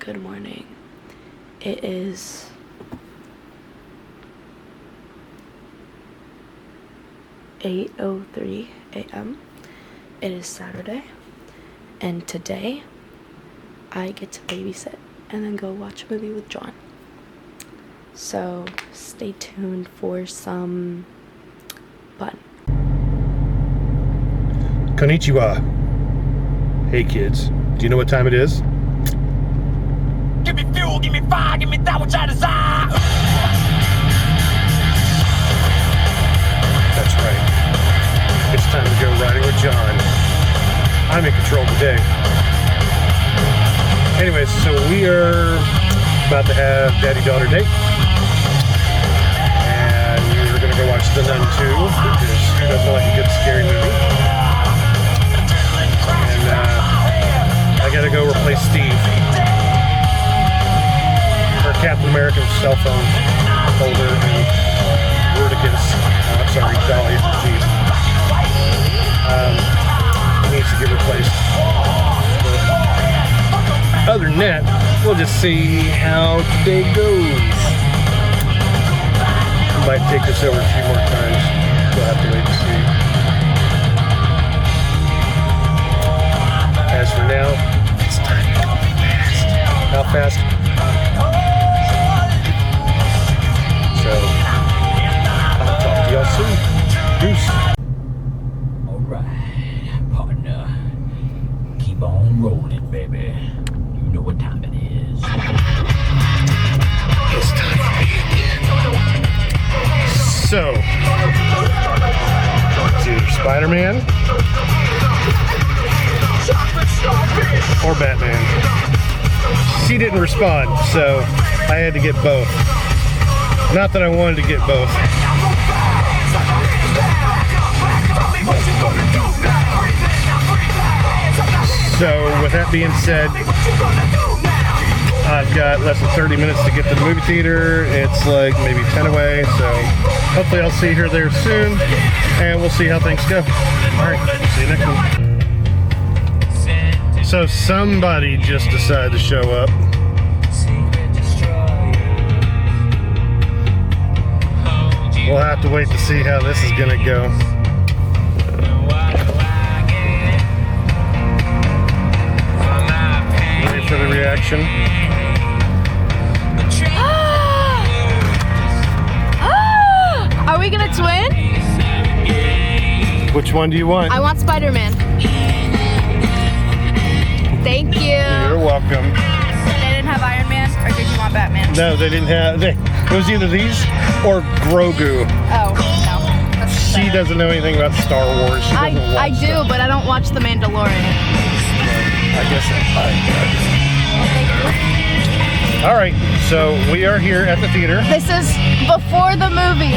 Good morning. It is (8:03 a.m.) It is Saturday, and today I get to babysit and then go watch a movie with Jon. So stay tuned for some fun. Konnichiwa. Hey kids, do you know what time it is? Give me fuel, give me fire, give me that which I desire. That's right. It's time to go riding with Jon. I'm in control today. Anyways, so we are about to have daddy-daughter date. And we're gonna go watch The Nun 2, because who doesn't like a good scary movie? And I gotta go replace Steve. Her Captain American cell phone holder and Dolly, Steve. Needs to get replaced. But other than that, we'll just see how today goes. Might take this over a few more times. We'll have to wait and see. As for now, it's time to go fast. How fast? So, I'll talk to y'all soon. Peace. Alright, partner. Keep on rolling, baby. You know what time it is. It's time for me again. So, it's either Spider-Man or Batman. She didn't respond, so I had to get both. Not that I wanted to get both. So, with that being said, I've got less than 30 minutes to get to the movie theater. It's like maybe 10 away, so hopefully I'll see her there soon, and we'll see how things go. Alright, see you next week. So somebody just decided to show up. We'll have to wait to see how this is gonna go. Ready for the reaction? Are we gonna twin? Which one do you want? I want Spider-Man. Thank you. You're welcome. They didn't have Iron Man, or did you want Batman? No, they didn't have. It was either these or Grogu. Oh, no. She doesn't know anything about Star Wars. She doesn't watch I do, stuff. but I don't watch The Mandalorian. I guess All right, so we are here at the theater. This is before the movie.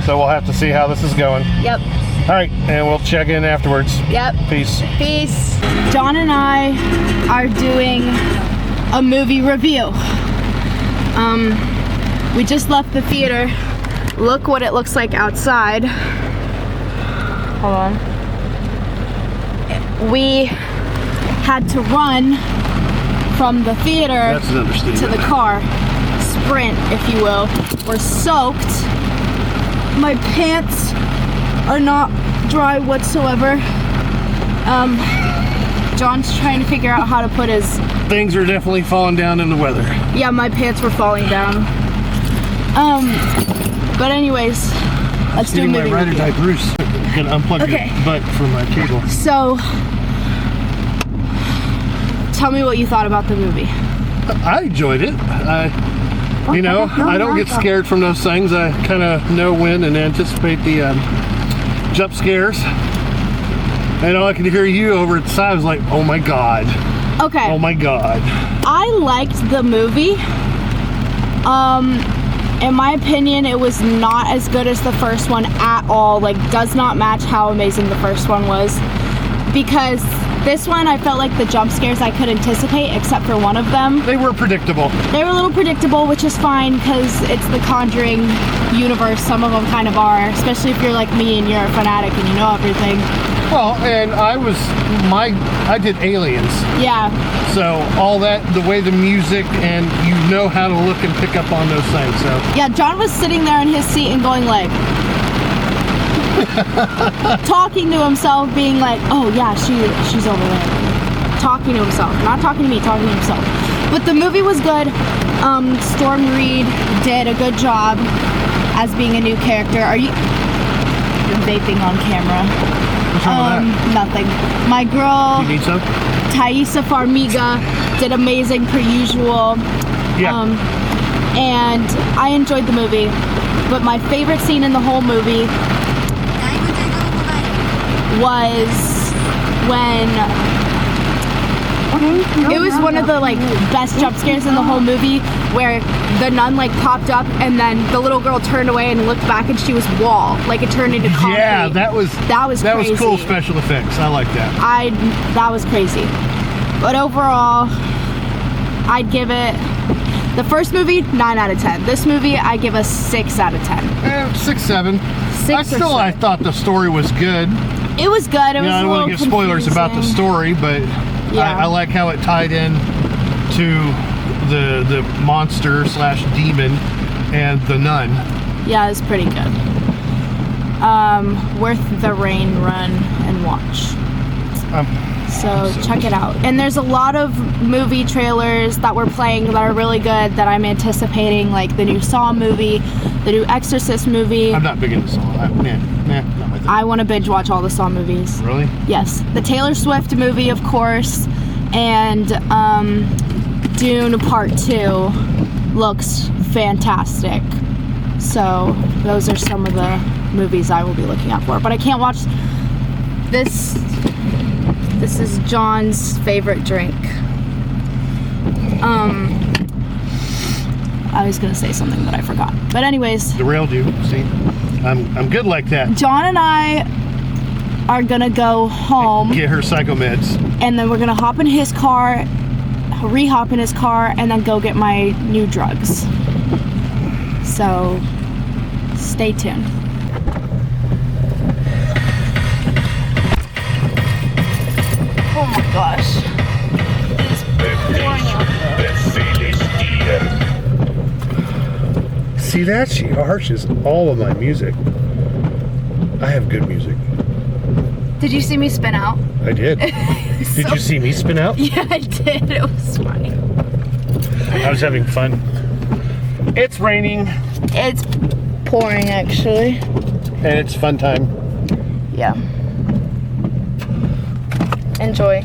So we'll have to see how this is going. Yep. All right, and we'll check in afterwards. Yep. Peace. Peace. Jon and I are doing a movie review. We just left the theater. Look what it looks like outside. Hold on. We had to run from the theater That's an understatement. to the car. Sprint, if you will. We're soaked. My pants are not dry whatsoever. Jon's trying to figure out how to put his... Things are definitely falling down in the weather. Yeah, my pants were falling down. But anyways, let's do a movie my rider review. died, Bruce. I'm gonna unplug Okay. your butt from my cable. So, tell me what you thought about the movie. I enjoyed it. I don't get scared from those things. I kind of know when and anticipate the jump scares. And all I could hear you over at the side was like, oh my God. Okay. Oh my God. I liked the movie. In my opinion, it was not as good as the first one at all. Like, does not match how amazing the first one was. Because this one, I felt like the jump scares I could anticipate, except for one of them. They were predictable. They were a little predictable, which is fine, because it's the Conjuring universe. Some of them kind of are, especially if you're like me and you're a fanatic and you know everything. Well, and I did Aliens. Yeah. So all that, the way the music, and you know how to look and pick up on those things. So Yeah, John was sitting there in his seat and going like, talking to himself, being like, oh yeah, she's over there. Talking to himself. Not talking to me, talking to himself. But the movie was good. Storm Reed did a good job as being a new character. Are you vaping on camera? what's wrong with that? Nothing. My girl, You need some? Thaisa Farmiga, did amazing per usual. Yeah. And I enjoyed the movie. But my favorite scene in the whole movie was when it was one of the like best jump scares in the whole movie, where the nun like popped up and then the little girl turned away and looked back and she was wall, like it turned into concrete. Yeah, that was crazy. cool special effects. I like that. That was crazy. But overall, I'd give it, the first movie 9 out of 10. This movie I give a 6 out of 10. 6, 7. I thought the story was good. It was good. It was I a don't little want to give spoilers about the confusing. story, but Yeah. I like how it tied in to the monster / demon and the nun. Yeah, it's pretty good. Worth the rain run and watch. So check it out. And there's a lot of movie trailers that we're playing that are really good that I'm anticipating, like the new Saw movie, the new Exorcist movie. I'm not big into Saw. Not my thing. I want to binge watch all the Saw movies. Really? Yes. The Taylor Swift movie, of course, and Dune Part 2 looks fantastic. So those are some of the movies I will be looking out for. But I can't watch this. This is John's favorite drink. I was gonna say something but I forgot. But anyways, Derailed you. See, I'm good like that. Jon and I are gonna go home. Get her psychomeds. And then we're gonna hop in his car, re-hop in his car, and then go get my new drugs. So, stay tuned. Oh my gosh. It is pouring out there. See that? She harshes all of my music. I have good music. Did you see me spin out? I did. Did you see me spin out? Yeah, I did. It was funny. I was having fun. It's raining. It's pouring, actually. And it's fun time. Yeah. Enjoy.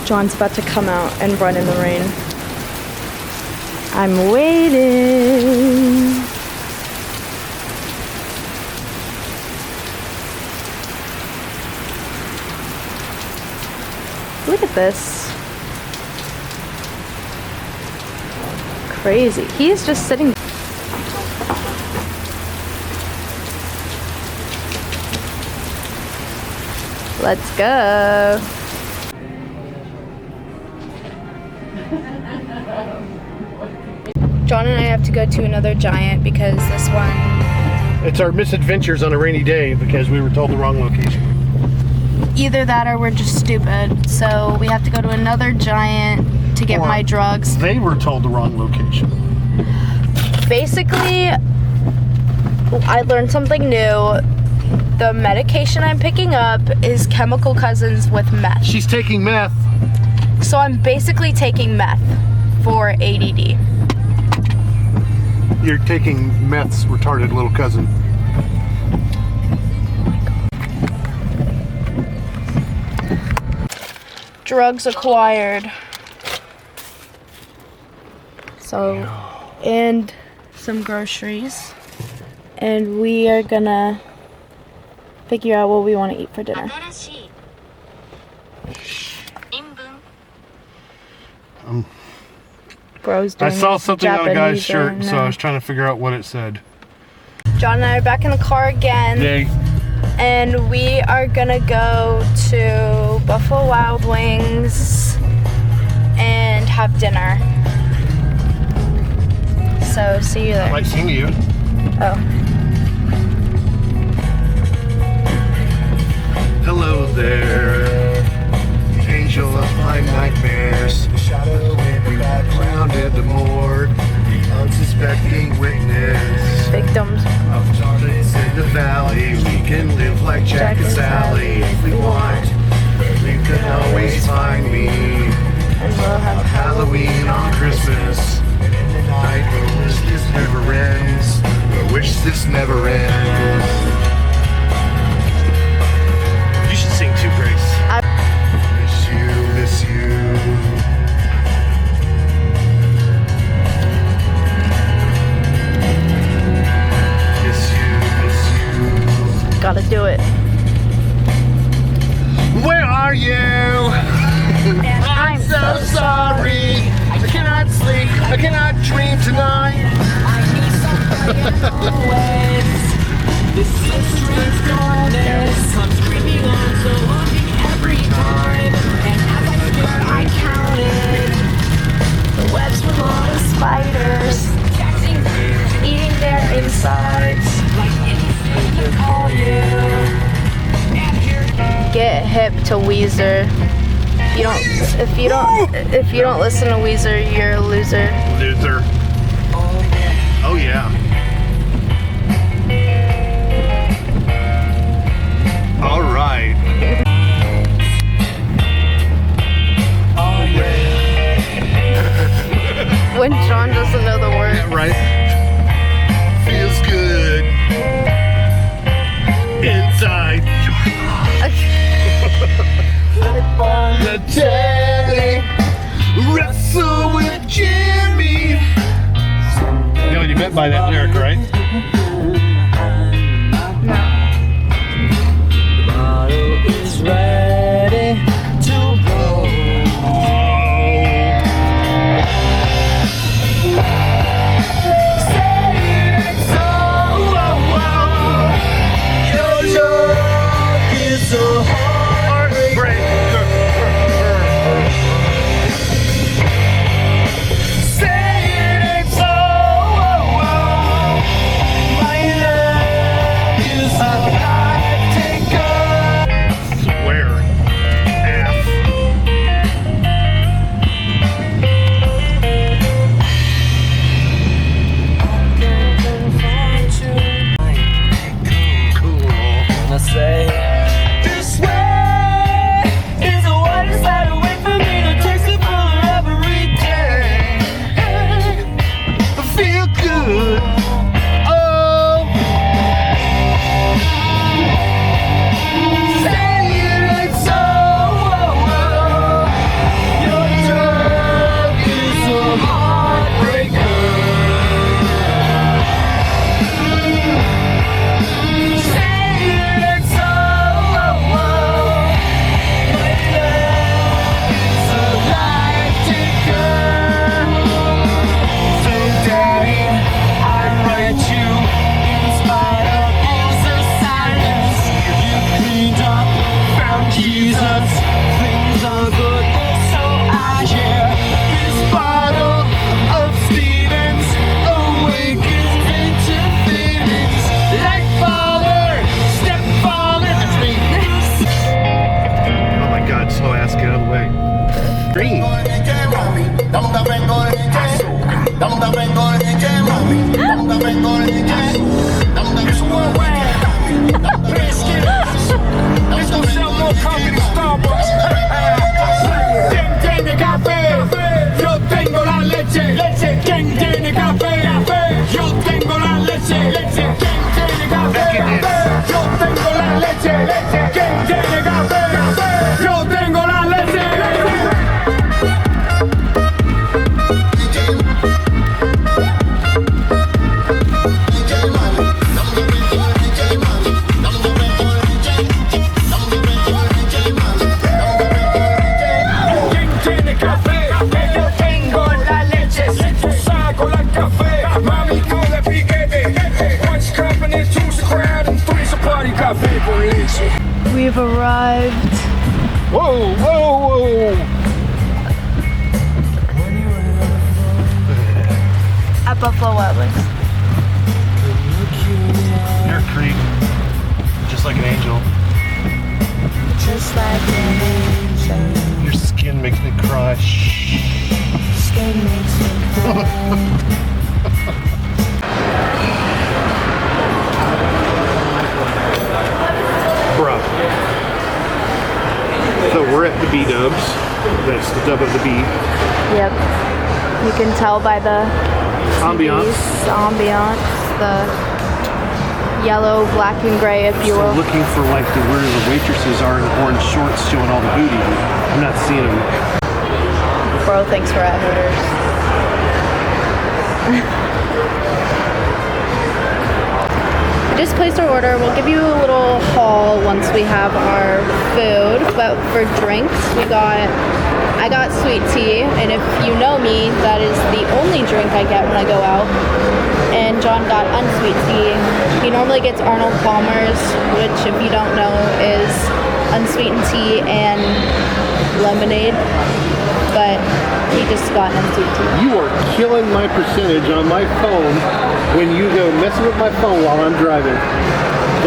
John's about to come out and run in the rain. I'm waiting. Look at this. Crazy. He's just sitting. Let's go. Jon and I have to go to another giant because this one... It's our misadventures on a rainy day because we were told the wrong location. Either that or we're just stupid. So we have to go to another giant to get Or my drugs. They were told the wrong location. Basically, I learned something new. The medication I'm picking up is chemical cousins with meth. She's taking meth. So I'm basically taking meth for ADD. You're taking meth's retarded little cousin. Drugs acquired. So, and some groceries. And we are gonna figure out what we want to eat for dinner. Bro's doing I saw his something on a guy's Japanese shirt, right so I now. was trying to figure out what it said. Jon and I are back in the car again. Yay. And we are gonna go to Buffalo Wild Wings and have dinner. So see you I there. might see you. Oh. Hello there, angel of my nightmares. The shadow grounded the morgue, the unsuspecting witness. Victims. Of darkness in the valley, we can live like Jack and Sally if we want. You can always find me. And we'll have Halloween on Christmas, and in the night I wish this never ends. I wish this never ends. You should sing too, Grace. Miss you. Miss you. gotta do it. Where are you? I'm so sorry. I cannot sleep. I cannot dream tonight. This is strange darkness. I'm screaming on, so looking every time. And as I stood, I counted The webs with all the spiders catching eating their insides. like anything to call you. And here Get hip to Weezer. If you don't listen to Weezer, you're a loser. Luther. Oh yeah. All right. oh yeah. When John doesn't know the word. Right. Feels good. Inside. The telly. Wrestle with Jimmy. You know what you meant by that lyric, right? The bottle is ready to blow. Your joke is so Heartbreaker. Swear. Ass. Cool. I say, this way is the one side away from me to text it for every day. I feel good. Oh. Say it ain't so. Your drug is a heartbreaker. Say it ain't so. My love is a life taker. So daddy, I write you in spite of answer silence. You cleaned up, found Jesus. Things are good, so I share this bottle of Stevens. Awakens into feelings like father, stepfather. That's me. Oh my God, slow ass, get out of the way. Green. Let's go sell more coffee to Starbucks. ¿Quién tiene café? Yo tengo la leche. ¿Quién tiene café? Yo tengo la leche. ¿Quién tiene café? Yo tengo la leche. ¿Quién tiene café? Yo tengo la leche. ¿Quién tiene café? Yo tengo la leche. Si tú saco la café, mami, come piquete. One's company, two's a crowd, and three's a party. Café por leche. We've arrived. Whoa, whoa, whoa. At Buffalo Wild Wings. You're a creep. Just like an angel. Just like an angel. Your skin makes me cry. Skin makes me cry. Bruh. So we're at the B-dubs. That's the dub of the B. Yep. You can tell by the Ambiance. TVs, the ambiance, the yellow, black, and gray, if you So will. looking for like where the waitresses are in orange shorts showing all the booty. I'm not seeing them. Bro thinks we're at Hooters. We just placed our order. We'll give you a little haul once we have our food. But for drinks, I got sweet tea, and if you know me, that is the only drink I get when I go out. And John got unsweet tea. He normally gets Arnold Palmer's, which, if you don't know, is unsweetened tea and lemonade. But he just got unsweet tea. You are killing my percentage on my phone when you go messing with my phone while I'm driving.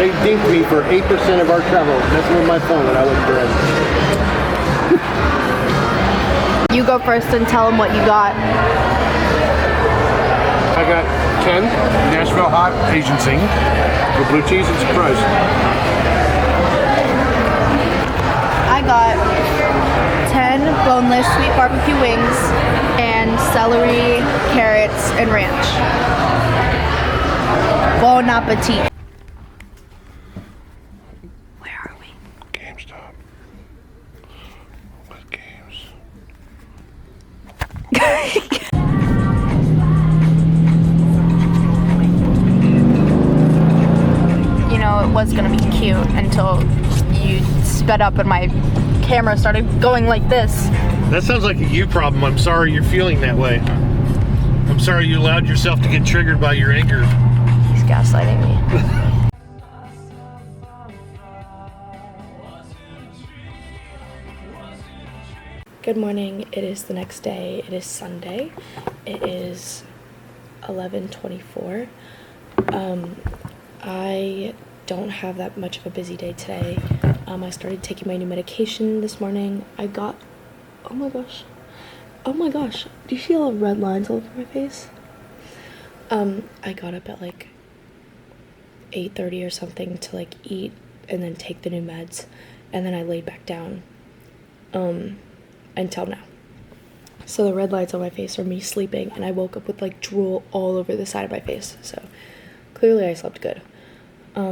They dinked me for 8% of our travel messing with my phone when I was driving. You go first and tell them what you got. I got 10 Nashville hot Asian zing with blue cheese and surprise. I got 10 boneless sweet barbecue wings and celery, carrots, and ranch. Bon appetit. Where are we? GameStop. What games? You know, it was gonna be cute until you sped up and my camera started going like this. That sounds like a you problem. I'm sorry you're feeling that way. I'm sorry you allowed yourself to get triggered by your anger. He's gaslighting me. Good morning. It is the next day. It is Sunday. It is 11:24. I don't have that much of a busy day today. I started taking my new medication this morning. Oh my gosh, do you see all the red lines all over my face? I got up at like 8:30 or something to like eat and then take the new meds, and then I laid back down until now. So the red lines on my face are me sleeping, and I woke up with like drool all over the side of my face. So clearly I slept good. But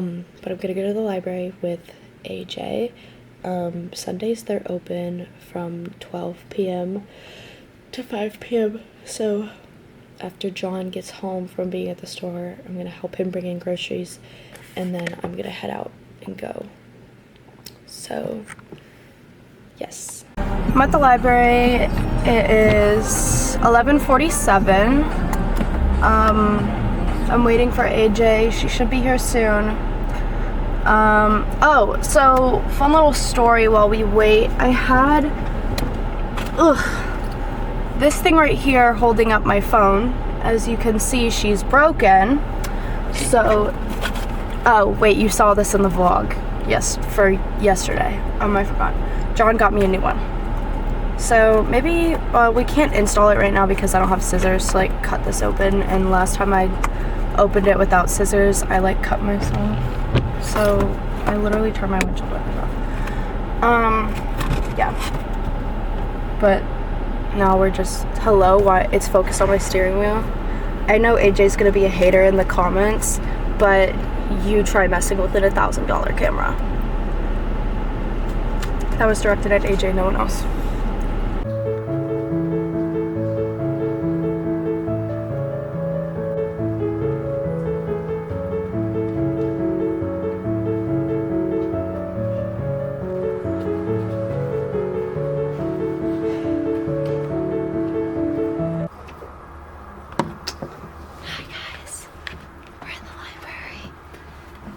I'm gonna go to the library with AJ. Sundays they're open from 12 p.m. to 5 p.m. So after John gets home from being at the store, I'm gonna help him bring in groceries, and then I'm gonna head out and go. So yes. I'm at the library. It is 11:47. I'm waiting for AJ. She should be here soon. Oh, so fun little story while we wait. I had this thing right here holding up my phone. As you can see, she's broken. So, oh wait, you saw this in the vlog. Yes, for yesterday. I forgot. John got me a new one. So maybe we can't install it right now because I don't have scissors to like cut this open, and last time I opened it without scissors I like cut myself. So I literally turned my windshield wipers off. Yeah. But now we're just, hello, why it's focused on my steering wheel. I know AJ's gonna be a hater in the comments, but you try messing with an $1,000 camera. That was directed at AJ, no one else.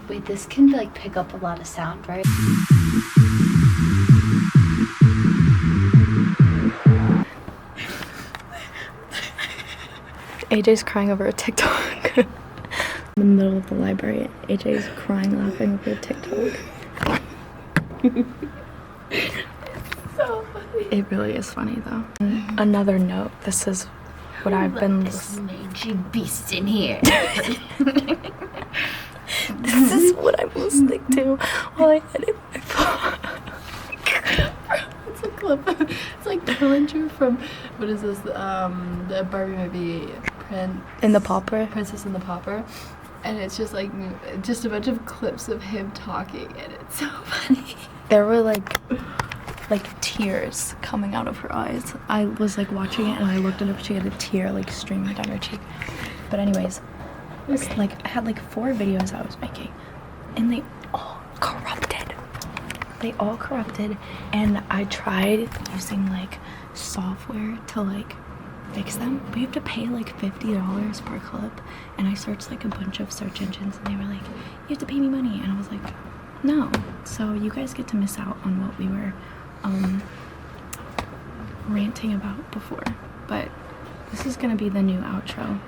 Wait, this can like pick up a lot of sound, right? AJ's crying over a TikTok. In the middle of the library, AJ's crying laughing over a TikTok. So funny. It really is funny though. Another note, this is what I've been listening. Mangy beast in here. This is what I'm listening to while I edit my phone. It's a clip. It's like Dillinger from, what is this? The Barbie movie, In the Pauper. Princess and the Pauper. And it's just like, just a bunch of clips of him talking, and it's so funny. There were like tears coming out of her eyes. I was like watching it and I looked at her, she had a tear like streaming down her cheek. But anyways, it's like I had like 4 videos I was making and they all corrupted. And I tried using like software to like fix them, but you have to pay like $50 per clip. And I searched like a bunch of search engines and they were like, you have to pay me money. And I was like, no. So you guys get to miss out on what we were ranting about before. But this is gonna be the new outro.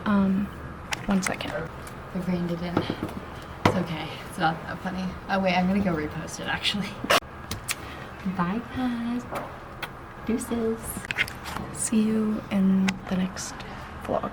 1 second. I reined it in. It's okay. It's not that funny. Oh wait, I'm gonna go repost it actually. Bye guys. Deuces. See you in the next vlog.